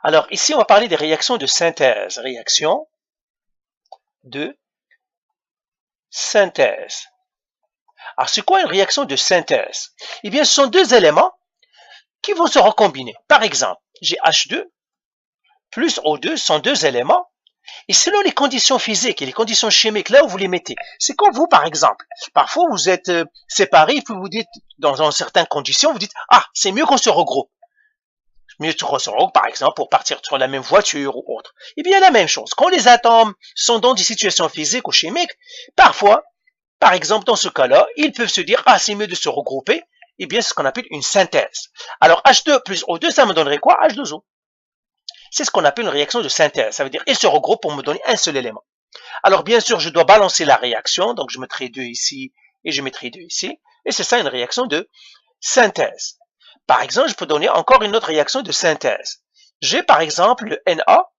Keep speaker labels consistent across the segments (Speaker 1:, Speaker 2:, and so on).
Speaker 1: Alors, ici, on va parler des réactions de synthèse. Réaction de synthèse. Alors, c'est quoi une réaction de synthèse? Eh bien, ce sont deux éléments qui vont se recombiner. Par exemple, j'ai H2 plus O2 sont deux éléments. Et selon les conditions physiques et les conditions chimiques, là où vous les mettez, c'est comme vous, par exemple. Parfois, vous êtes séparés, puis vous dites, dans certaines conditions, vous dites, ah, c'est mieux qu'on se regroupe. Mieux qu'on se regroupe, par exemple, pour partir sur la même voiture ou autre. Eh bien, la même chose. Quand les atomes sont dans des situations physiques ou chimiques, parfois, par exemple, dans ce cas-là, ils peuvent se dire, ah, c'est mieux de se regrouper. Eh bien, c'est ce qu'on appelle une synthèse. Alors, H2 plus O2, ça me donnerait quoi? H2O. C'est ce qu'on appelle une réaction de synthèse. Ça veut dire qu'ils se regroupent pour me donner un seul élément. Alors, bien sûr, je dois balancer la réaction. Donc, je mettrai 2 ici et je mettrai 2 ici. Et c'est ça une réaction de synthèse. Par exemple, je peux donner encore une autre réaction de synthèse. J'ai par exemple le Na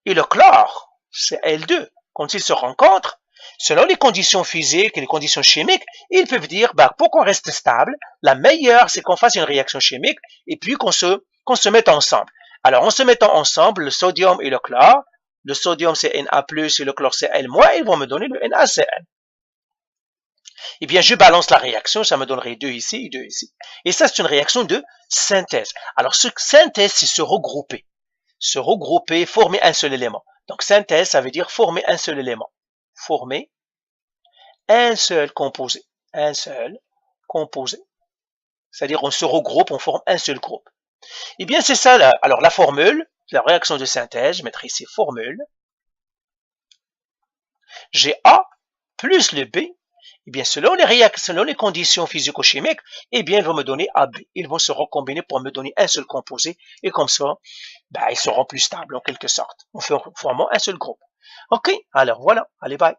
Speaker 1: et le chlore, c'est L2. Quand ils se rencontrent, selon les conditions physiques et les conditions chimiques, ils peuvent dire, pour qu'on reste stable, la meilleure, c'est qu'on fasse une réaction chimique et puis qu'on se mette ensemble. Alors, en se mettant ensemble, le sodium et le chlore, le sodium c'est Na+, et le chlore c'est L-, ils vont me donner le NaCl. Eh bien, je balance la réaction, ça me donnerait 2 ici et 2 ici. Et ça, c'est une réaction de synthèse. Alors, synthèse, c'est se regrouper. Se regrouper, former un seul élément. Donc, synthèse, ça veut dire former un seul élément. Former un seul composé. Un seul composé. C'est-à-dire, on se regroupe, on forme un seul groupe. Eh bien, c'est ça. Alors, la formule, la réaction de synthèse, je mettrai ici formule. J'ai A plus le B. Eh bien, selon les conditions physico-chimiques, eh bien, ils vont me donner AB. Ils vont se recombiner pour me donner un seul composé. Et comme ça, ils seront plus stables en quelque sorte, en formant un seul groupe. OK? Alors, voilà. Allez, bye.